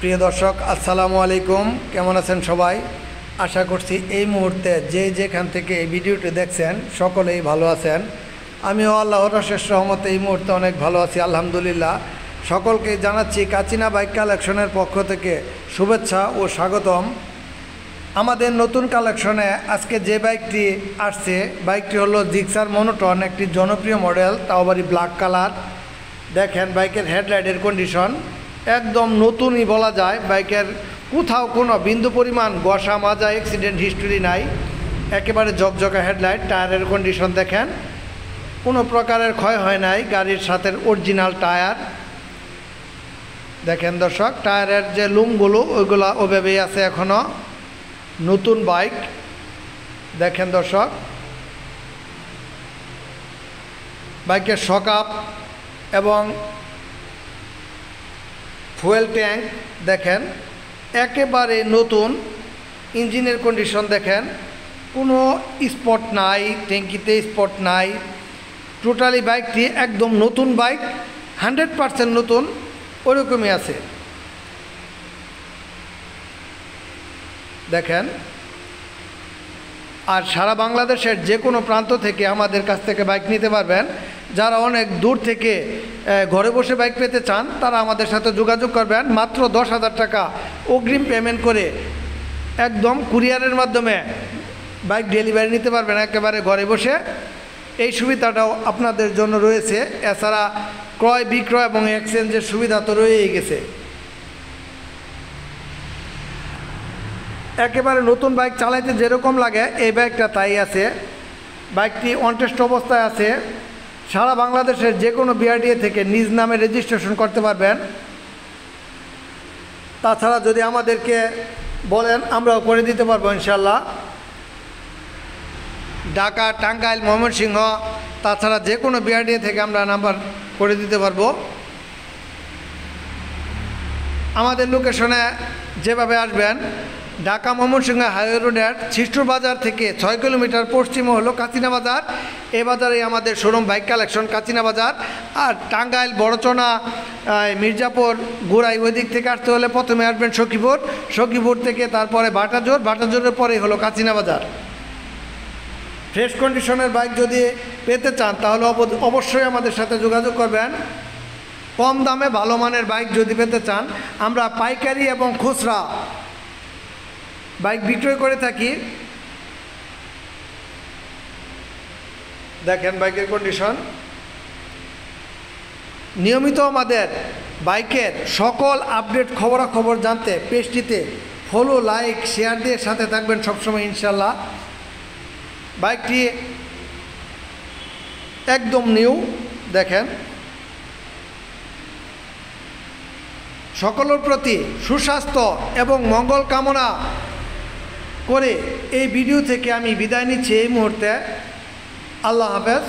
প্রিয় দর্শক আসসালামু আলাইকুম, কেমন আছেন সবাই? আশা করছি এই মুহূর্তে যে যেখান থেকে এই ভিডিওটি দেখছেন সকলেই ভালো আছেন। আমিও আল্লাহর অশেষ রহমতে এই মুহূর্তে অনেক ভালো আছি, আলহামদুলিল্লাহ। সকলকে জানাচ্ছি কাচিনা বাইক কালেকশনের পক্ষ থেকে শুভেচ্ছা ও স্বাগতম। আমাদের নতুন কালেকশনে আজকে যে বাইকটি আসছে, বাইকটি হলো জিক্সার মনোটন, একটি জনপ্রিয় মডেল, তাও আবার ব্ল্যাক কালার। দেখেন বাইকের হেডলাইটের কন্ডিশন একদম নতুনই বলা যায়। বাইকের কোথাও কোনো বিন্দু পরিমাণ ঘষা মাজা অ্যাক্সিডেন্ট হিস্টোরি নাই, একেবারে ঝকঝকা হেডলাইট। টায়ারের কন্ডিশন দেখেন, কোনো প্রকারের ক্ষয় হয় নাই, গাড়ির সাথে অরিজিনাল টায়ার। দেখেন দর্শক, টায়ারের যে লুমগুলো ওইগুলো ওভাবেই আছে এখনও, নতুন বাইক। দেখেন দর্শক, বাইকের শকআপ এবং ফুয়েল ট্যাঙ্ক দেখেন একেবারে নতুন। ইঞ্জিনের কন্ডিশন দেখেন, কোনো স্পট নাই, ট্যাঙ্কিতে স্পট নাই। টোটালি বাইকটি একদম নতুন বাইক, 100% নতুন, ওরকমই আছে। দেখেন, আর সারা বাংলাদেশের যে কোনো প্রান্ত থেকে আমাদের কাছ থেকে বাইক নিতে পারবেন। যারা অনেক দূর থেকে ঘরে বসে বাইক পেতে চান তারা আমাদের সাথে যোগাযোগ করবেন। মাত্র 10,000 টাকা অগ্রিম পেমেন্ট করে একদম কুরিয়ারের মাধ্যমে বাইক ডেলিভারি নিতে পারবেন একেবারে ঘরে বসে। এই সুবিধাটাও আপনাদের জন্য রয়েছে। এছাড়া ক্রয় বিক্রয় এবং এক্সচেঞ্জের সুবিধা তো রয়েই গেছে। একেবারে নতুন বাইক চালাইতে যেরকম লাগে এই বাইকটা তাই আছে। বাইকটি অনটেস্ট অবস্থায় আছে। সারা বাংলাদেশের যে কোনো বিআরটিএ থেকে নিজ নামে রেজিস্ট্রেশন করতে পারবেন। তাছাড়া যদি আমাদেরকে বলেন আমরাও করে দিতে পারবো ইনশাল্লাহ। ঢাকা, টাঙ্গাইল, ময়মনসিংহ, তাছাড়া যে কোনো বিআরটিএ থেকে আমরা নাম্বার করে দিতে পারবো। আমাদের লোকেশনে যেভাবে আসবেন, ঢাকা ময়মনসিংহ হাইওয়ে রোডের ছিষ্টুর বাজার থেকে 6 কিলোমিটার পশ্চিমে হলো কাচিনা বাজার। এই বাজারেই আমাদের শোরুম বাইক কালেকশন কাচিনা বাজার। আর টাঙ্গাইল, বড়চনা, মির্জাপুর, গোড়াই ওই দিক থেকে আসতে হলে প্রথমে আসবেন সখীপুর, সখীপুর থেকে তারপরে বাটাজোর, বাটাজোরের পরেই হলো কাচিনা বাজার। ফ্রেশ কন্ডিশনের বাইক যদি পেতে চান তাহলে অবশ্যই আমাদের সাথে যোগাযোগ করবেন। কম দামে ভালো মানের বাইক যদি পেতে চান, আমরা পাইকারি এবং খুচরা বাইক বিক্রয় করে থাকি। দেখেন বাইকের কন্ডিশন। নিয়মিত আমাদের বাইকের সকল আপডেট খবরাখবর জানতে পেজটিতে ফলো, লাইক, শেয়ার দিয়ে সাথে থাকবেন সবসময় ইনশাল্লাহ। বাইকটি একদম নিউ। দেখেন, সকলের প্রতি সুস্বাস্থ্য এবং মঙ্গল কামনা করে এই ভিডিও থেকে আমি বিদায় নিচ্ছি এই মুহূর্তে। আল্লাহ হাফেজ।